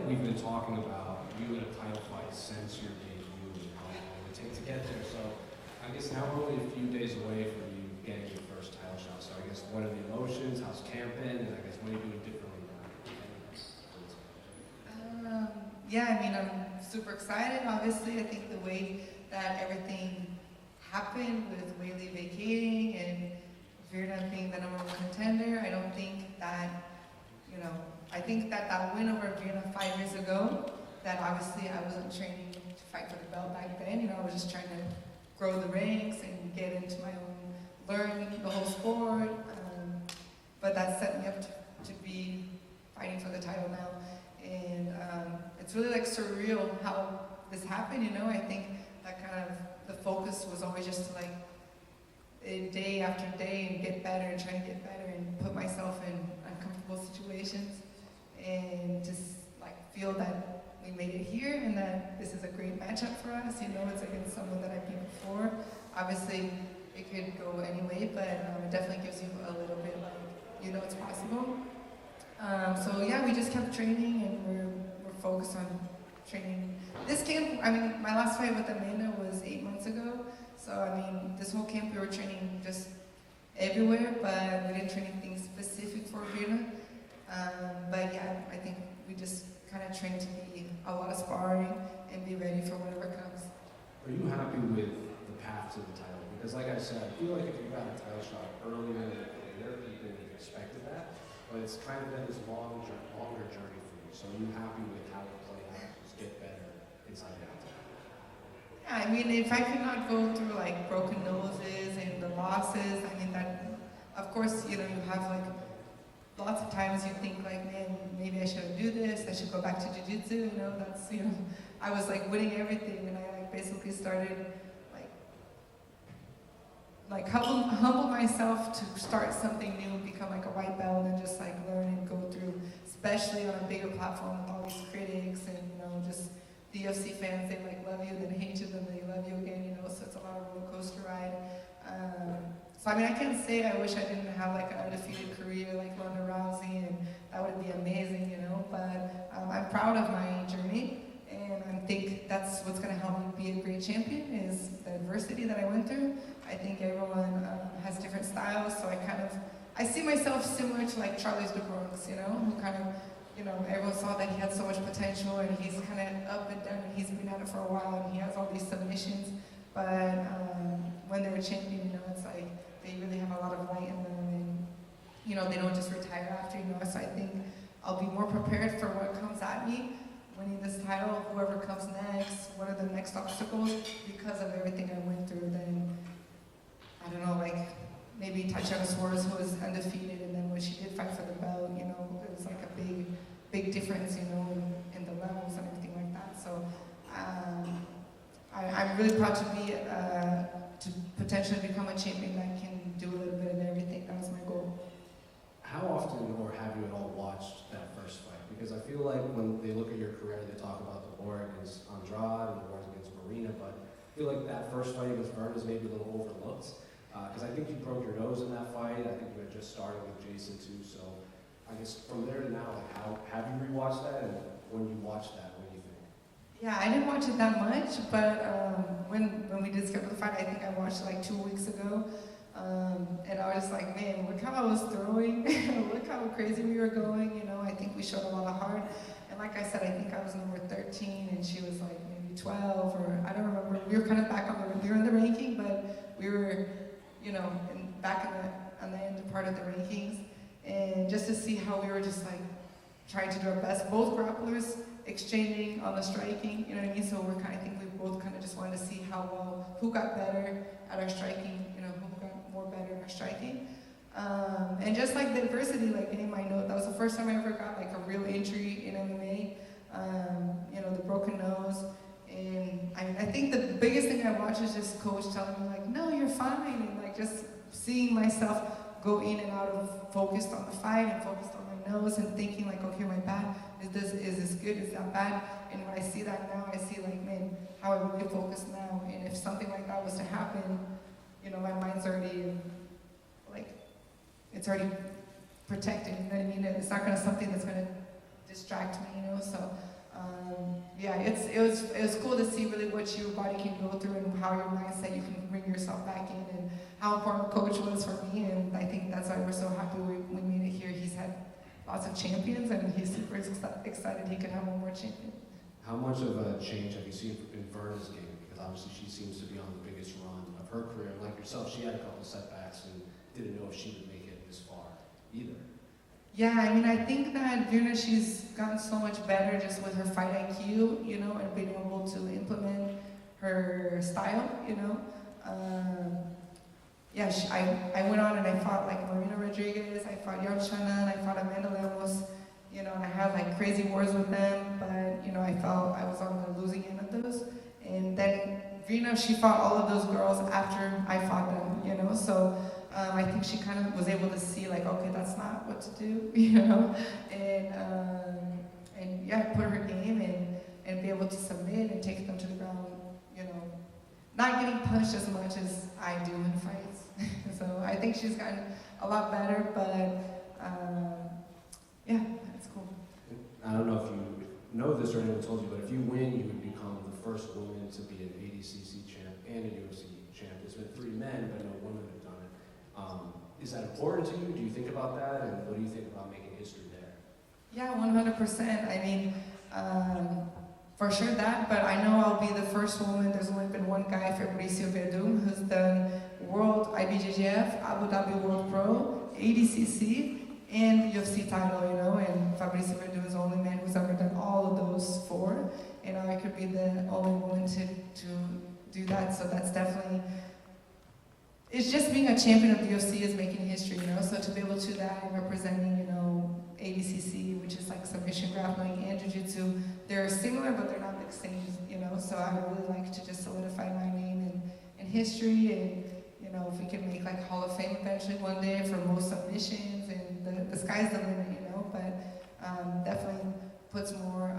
we've been talking about you in a title fight since your debut and how long it would take to get there. So I guess now we're only a few days away from you getting your first title shot. So I guess what are the emotions? How's camp been? And I guess what are you doing differently now? Yeah, I mean, I'm super excited. Obviously, I think the way that everything happened with Whaley vacating and Virna being the #1 contender, I don't think that, I think that that win over Virna 5 years ago, that obviously I wasn't training to fight for the belt back then. I was just trying to grow the ranks and get into my own, learn the whole sport. But that set me up to be fighting for the title now. And it's really like surreal how this happened, I think that kind of the focus was always just to like day after day and get better and try to get better and put myself in uncomfortable situations and just like feel that we made it here and that this is a great matchup for us. It's against someone that I beat before. Obviously, it could go any way, but it definitely gives you a little bit like, it's possible. So yeah, we just kept training and we're focused on training. This camp, my last fight with Amanda was 8 months ago. So this whole camp we were training just everywhere, but we didn't train anything specific for Virna. But yeah, I think we just kind of trained to be a lot of sparring and be ready for whatever comes. Are you happy with the path to the title? Because like I said, I feel like if you got a title shot earlier in your career, people would have expected that. But it's kind of been this longer journey for you. So are you happy with how it played out? Just get better inside and out? Yeah, if I could not go through like broken noses and the losses, that, of course, you have like lots of times you think like, man, maybe I shouldn't do this. I should go back to jiu-jitsu. That's, I was like winning everything, and I like basically started like humble myself to start something new, become like a white belt, and just like learn and go through, especially on a bigger platform with all these critics and just the UFC fans. They like love you, then hate you, then they love you again. So it's a lot of roller coaster ride. So I can't say I wish I didn't have like an undefeated career like Ronda Rousey, and that would be amazing, But I'm proud of my journey. And I think that's what's going to help me be a great champion is the adversity that I went through. I think everyone has different styles, so I see myself similar to like Charles de Bronx, who kind of, everyone saw that he had so much potential and he's kind of up and down and he's been at it for a while and he has all these submissions. But when they're a champion, it's like they really have a lot of light in them and, they don't just retire after, So I think I'll be more prepared for what comes at me. Winning this title, whoever comes next, what are the next obstacles, because of everything I went through, then, I don't know, like, maybe Tatiana Suarez, who was undefeated, and then when she did fight for the belt, it was like a big difference, in the levels and everything like that. So, I'm really proud to be, to potentially become a champion that can do a little bit of everything. That was my goal. How often, or have you at all watched that first fight? Because I feel like when they look at your career, they talk about the war against Andrade and the war against Marina, but I feel like that first fight against Virna is maybe a little overlooked. Because I think you broke your nose in that fight. I think you had just started with Jason too. So I guess from there to now, like, how have you rewatched that? And when you watch that, what do you think? Yeah, I didn't watch it that much, but when we did schedule the fight, I think I watched it like 2 weeks ago. And I was just like, man, look how I was throwing, look how crazy we were going, I think we showed a lot of heart. And like I said, I think I was number 13 and she was like maybe 12, or I don't remember. We were kind of back we were in the ranking, but we were, back on the end part of the rankings. And just to see how we were just like trying to do our best, both grapplers exchanging on the striking, So I think we both kind of just wanted to see who got better at our striking, who got more better at our striking. And just like the adversity, like in my note, that was the first time I ever got like a real injury in MMA, the broken nose. And I think the biggest thing I watched is just coach telling me like, no, you're fine. And like just seeing myself go in and out of focused on the fight and focused on my nose and thinking like, okay, my back, is this good, is that bad? And when I see that now, I see like, man, how I really focus now. And if something like that was to happen, my mind's already like, it's already protected, you know what I mean? It's not something that's gonna distract me, So Yeah, it was cool to see really what your body can go through and how your mindset you can bring yourself back in, and how important coach was for me. And I think that's why we're so happy we made it here. He's had lots of champions, and he's super excited he could have one more champion. How much of a change have you seen in Virna's game? Because obviously she seems to be on the biggest run of her career. Like yourself, she had a couple of setbacks and didn't know if she would make it this far either. Yeah, I mean, I think that Virna, she's gotten so much better just with her fight IQ, you know, and being able to implement her style, you know. Yeah, I went on and I fought like Marina Rodriguez, I fought Yonchana, I fought Amanda Lemos, you know, and I had like crazy wars with them, but, you know, I felt I was on the losing end of those. And then Virna, she fought all of those girls after I fought them, you know, so I think she kind of was able to see like, okay, that's not what to do, you know, and yeah, put her game and be able to submit and take them to the ground, you know, not getting punched as much as I do in fights. So I think she's gotten a lot better, but yeah, it's cool. I don't know if you know this or anyone told you, but if you win, you would become the first woman to be an ADCC champ and a UFC champ. There's been 3 men, but no women have done it. Is that important to you? Do you think about that? And what do you think about making history there? Yeah, 100%. I mean, for sure that, but I know I'll be the first woman. There's only been one guy, Fabricio Verdum, who's done World IBJJF, Abu Dhabi World Pro, ADCC, and UFC title, you know, and Fabricio Verdum is the only man who's ever done all of those 4. You know, I could be the only woman to do that, so that's definitely, it's just being a champion of the UFC is making history, you know, so to be able to do that and representing, you know, ADCC, which is like submission grappling and jiu-jitsu, they're similar, but they're not the same, you know, so I would really like to just solidify my name in history, and, you know, if we can make like Hall of Fame eventually one day for most submissions, and the sky's the limit, you know, but definitely puts more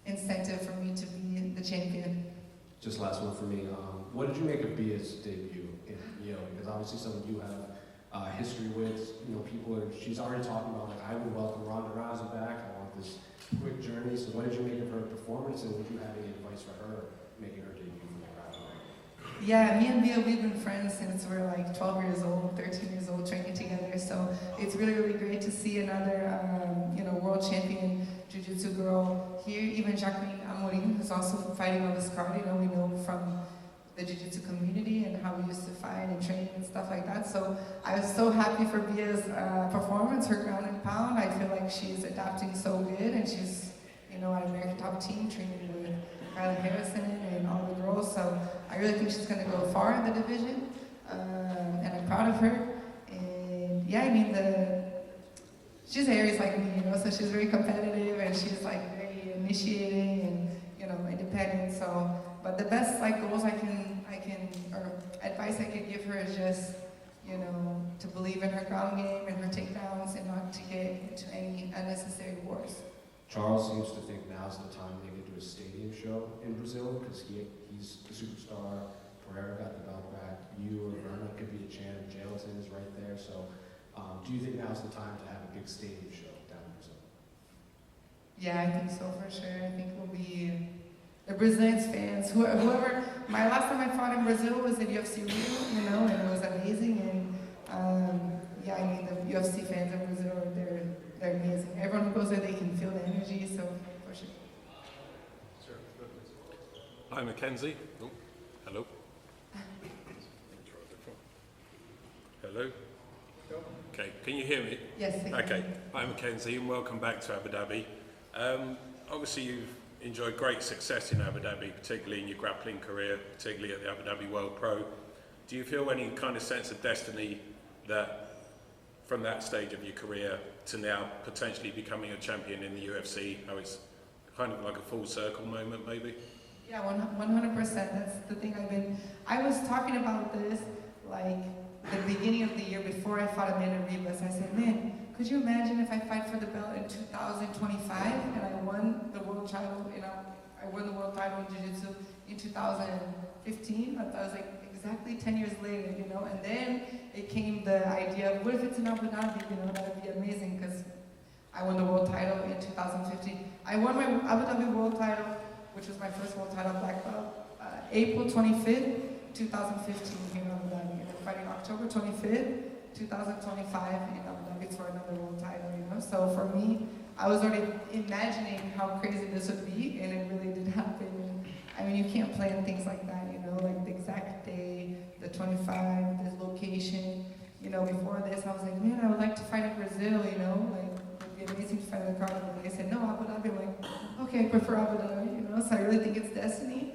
incentive for me to be the champion. Just last one for me. What did you make of Bia's debut in Yale? Because obviously someone you have history with, you know, she's already talking about, like, I would welcome Ronda Rousey back. I want this quick journey. So what did you make of her performance, and would you have any advice for her making her debut from the ground? Yeah, me and Bia, we've been friends since we're like 12 years old, 13 years old, training together. So it's really, really great to see another, you know, world champion jiu-jitsu girl here. Even Jacqueline Amorim, who's also fighting on this card. You know, we know from the jiu-jitsu community and how we used to fight and train and stuff like that. So I was so happy for Bia's performance, her ground and pound. I feel like she's adapting so good, and she's, you know, at American Top Team training with Kyla Harrison and all the girls. So I really think she's going to go far in the division, and I'm proud of her. And yeah, I mean, she's Aries like me, you know, so she's very competitive, and she's like very initiating and, you know, independent. So, but the best like goals I can or advice I could give her is just, you know, to believe in her ground game and her takedowns, and not to get into any unnecessary wars. Charles seems to think now's the time they could do a stadium show in Brazil, because he's the superstar. Pereira got the belt back. You or Virna could be a champ. Jailton is right there. So do you think now's the time to have a big stadium show down in Brazil? Yeah, I think so for sure. I think it will be the Brazilian fans, whoever. My last time I fought in Brazil was at UFC Rio, you know, and it was amazing. And yeah, I mean, the UFC fans in Brazil, they're amazing. Everyone who goes there, they can feel the energy, so for sure. Hi, Mackenzie. Oh, hello. Hello. Okay, can you hear me? Yes, I can. Okay. Hi, Mackenzie, and welcome back to Abu Dhabi. Obviously, you've enjoyed great success in Abu Dhabi, particularly in your grappling career, particularly at the Abu Dhabi World Pro. Do you feel any kind of sense of destiny that from that stage of your career to now potentially becoming a champion in the UFC, how it's kind of like a full circle moment maybe? Yeah, 100%. That's the thing I was talking about this like the beginning of the year before I fought Amanda Ribas. I said, man, could you imagine if I fight for the belt in 2025 and I won the world title, you know, I won the world title in Jiu-Jitsu in 2015? I was like, exactly 10 years later, you know, and then it came the idea of what if it's in Abu Dhabi, you know, that would be amazing, because I won the world title in 2015. I won my Abu Dhabi world title, which was my first world title black belt, April 25th, 2015 here in Abu Dhabi. And I'm fighting October 25th, 2025 in Abu Dhabi for another world title, you know? So for me, I was already imagining how crazy this would be, and it really did happen. And, I mean, you can't plan things like that, you know, like the exact day, the 25, this location. You know, before this, I was like, man, I would like to fight in Brazil, you know, like, it'd be amazing to fight in the crowd. And they said, no, Abu Dhabi. I'm like, okay, I prefer Abu Dhabi, you know, so I really think it's destiny.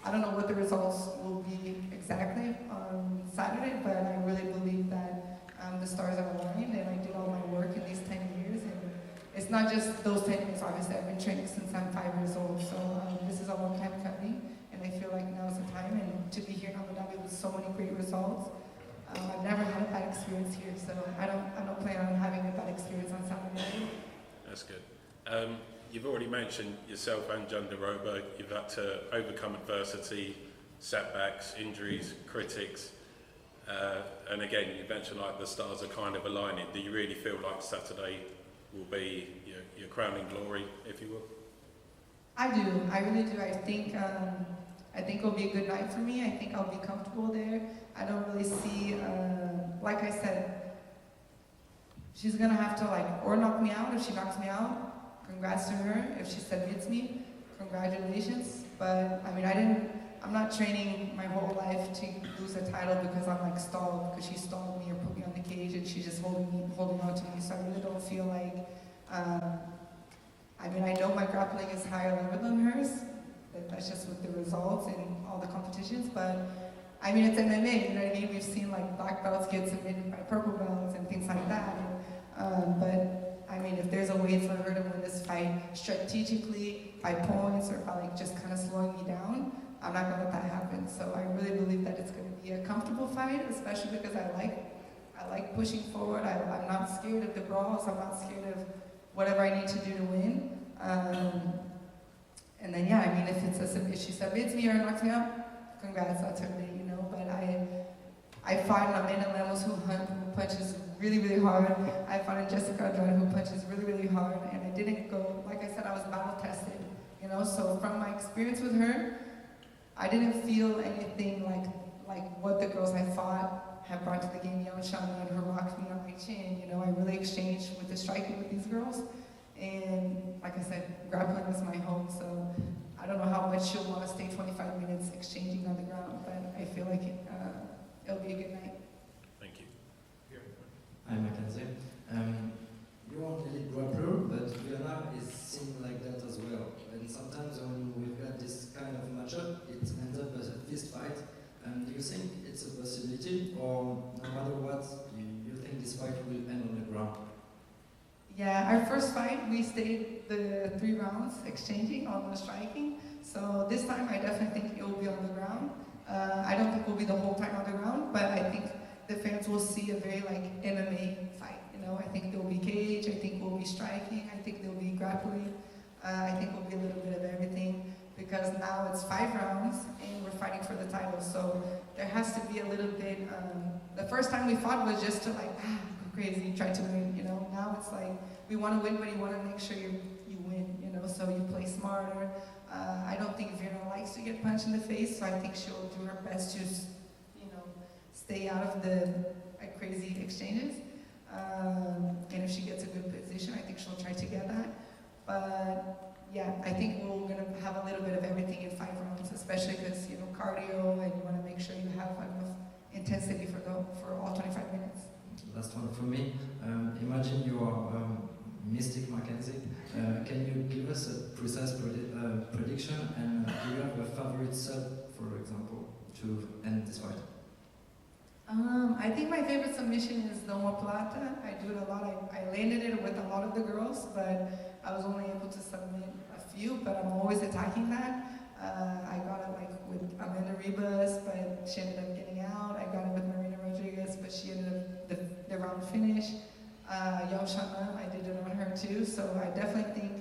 I don't know what the results will be exactly on Saturday, but I really believe that the stars are aligned, and I did all my work in these 10 years. And it's not just those 10 years, obviously, I've been training since I'm 5 years old, so this is a long time coming, and I feel like now's the time, and to be here in Abu Dhabi with so many great results. I've never had a bad experience here, so I don't plan on having a bad experience on Saturday. That's good. You've already mentioned yourself and Jandiroba. You've had to overcome adversity, setbacks, injuries, critics, and again, you mentioned like the stars are kind of aligning. Do you really feel like Saturday will be your crowning glory, if you will? I do. I really do. I think it'll be a good night for me. I think I'll be comfortable there. I don't really see, like I said, she's gonna have to or knock me out. If she knocks me out, congrats to her. If she submits me, congratulations. But I mean, I'm not training my whole life to lose a title because I'm stalled, because she stalled me or put me on the cage and she's just holding on to me. So I really don't feel like, I mean, I know my grappling is higher level than hers. That's just with the results and all the competitions, but I mean, it's MMA, you know what I mean? We've seen black belts get submitted by purple belts and things like that. But I mean, if there's a way for her to win this fight strategically by points or by just kind of slowing me down, I'm not gonna let that happen. So I really believe that it's gonna be a comfortable fight, especially because I like pushing forward. I'm not scared of the brawls. I'm not scared of whatever I need to do to win. And then yeah, I mean, if she submits me or knocks me out, congrats, that's her day, you know. But I fought Amanda Lemos who punches really, really hard. I fought Jessica Andrade who punches really, really hard. And I didn't go, like I said, I was battle tested, you know. So from my experience with her, I didn't feel anything like what the girls I fought have brought to the game. Shana and her rocked me on my chin, you know. I really exchanged with the striking with these girls. And like I said, grappling is my home, so I don't know how much she'll want to stay 25 minutes exchanging on the ground, but I feel like it'll be a good night. Thank you. Hi, Mackenzie. You're an elite grappler, but Virna is seen like that as well. And sometimes when we've got this kind of matchup, it ends up as a fist fight. Do you think it's a possibility, or no matter what, you think this fight will end on the ground? Yeah, our first fight, we stayed the 3 rounds exchanging, almost striking. So this time, I definitely think it will be on the ground. I don't think we'll be the whole time on the ground, but I think the fans will see a very MMA fight. You know, I think there will be cage. I think we'll be striking. I think there will be grappling. I think we'll be a little bit of everything because now it's 5 rounds and we're fighting for the title. So there has to be a little bit. The first time we fought was just to crazy, try to win, you know. Now it's we want to win, but you want to make sure you win, you know, so you play smarter. I don't think Virna likes to get punched in the face, so I think she'll do her best to, you know, stay out of the crazy exchanges. And if she gets a good position, I think she'll try to get that. But yeah, I think we're going to have a little bit of everything in 5 rounds, especially because, you know, cardio, and you want to make sure you have enough intensity for all 25 minutes. Last one from me. Imagine you are Mystic Mackenzie. Can you give us a precise prediction, and do you have a favorite sub, for example, to end this fight? I think my favorite submission is the omoplata. I do it a lot. I landed it with a lot of the girls, but I was only able to submit a few, but I'm always attacking that. I got it with Amanda Ribas, but she ended up getting out. I got it with Marina Rodriguez, but she ended up the round finish. Shana, I did it on her too. So I definitely think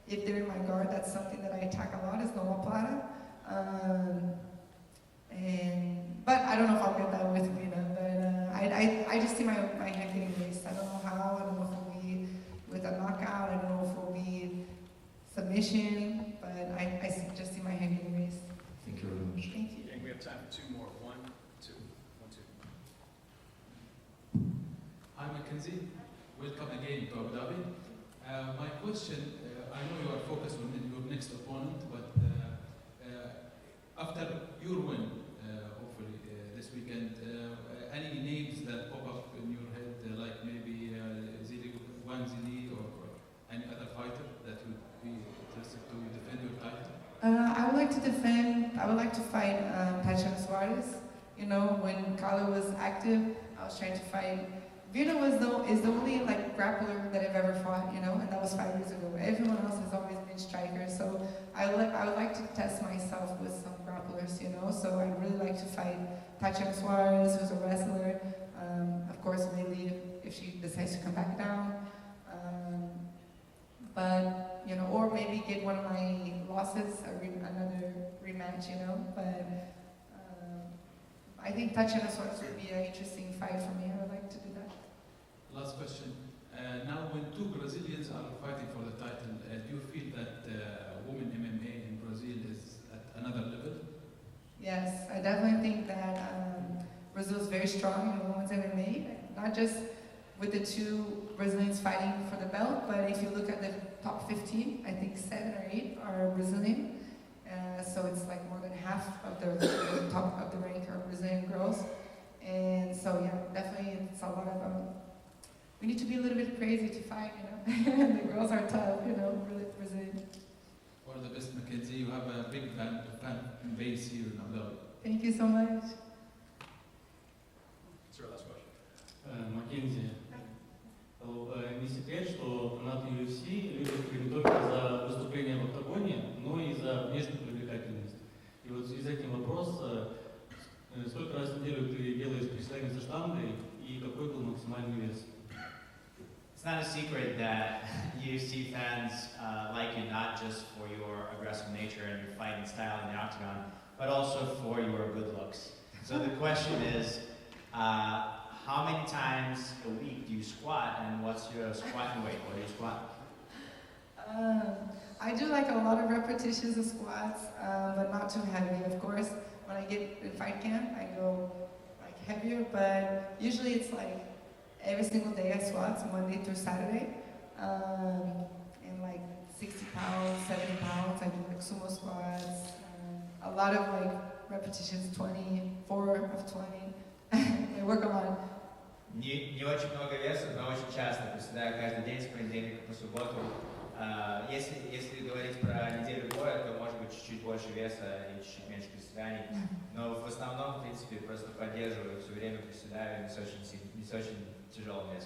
if they're in my guard, that's something that I attack a lot is the omoplata. But I don't know if I'll get that with Virna. But I just see my head getting raised. I don't know how. I don't know if it'll be with a knockout. I don't know if it'll be submission, but I just see my hand getting raised. Thank you very much. Thank you. Okay, we have time for two more. One, two. Hi, Mackenzie. Welcome again to Abu Dhabi. My question, I know you are focused on your next opponent, but after your win, hopefully this weekend, any names that pop up in your head, like maybe Zili or any other fighter that would be interested to defend your title? I would like to fight Tatiana Suarez. You know, when Carla was active, I was trying to fight. Virna is the only like grappler that I've ever fought, you know, and that was 5 years ago. Everyone else has always been strikers, so I would like to test myself with some grapplers, you know. So I'd really like to fight Tatiana Suarez, who's a wrestler. Of course, maybe if she decides to come back down. But you know, or maybe get one of my losses, another rematch, you know. But I think Tatiana Suarez would be an interesting fight for me. I would like to do that. Last question. Now, when two Brazilians are fighting for the title, do you feel that women MMA in Brazil is at another level? Yes, I definitely think that Brazil is very strong in women's MMA, not just with the two Brazilians fighting for the belt, but if you look at the top 15, I think 7 or 8 are Brazilian. So it's like more than half of the top of the rank are Brazilian girls. And so yeah, definitely it's a lot of, we need to be a little bit crazy to fight, you know. The girls are tough, you know, really Brazilian. All the best, Mackenzie. You have a big fan base here in Abu Dhabi. Thank you so much. That's your last question. Маккензи, не секрет, что фанаты UFC любят не только за выступление в октагоне, но и за внешнюю привлекательность. И вот в связи с этим вопрос, сколько раз в неделю ты делаешь приседания за штангой и какой был максимальный вес? It's not a secret that UFC fans like you not just for your aggressive nature and your fighting style in the octagon, but also for your good looks. So the question is, how many times a week do you squat, and what's your squatting weight? What do you squat? I do like a lot of repetitions of squats, but not too heavy. Of course, when I get in fight camp, I go like heavier, but usually it's like every single day I squat, so Monday through Saturday, and like 60 pounds, 70 pounds. I do like sumo squats, a lot of like repetitions, 24 of 20. I work a lot. Не очень много веса, но очень часто. Приседаю каждый день с понедельника по субботу. Если говорить про неделю боя, то может быть чуть-чуть больше веса и чуть-чуть меньше приседаний. Но в основном, в принципе, просто поддерживаю все время, приседаю не с очень тяжелым весом.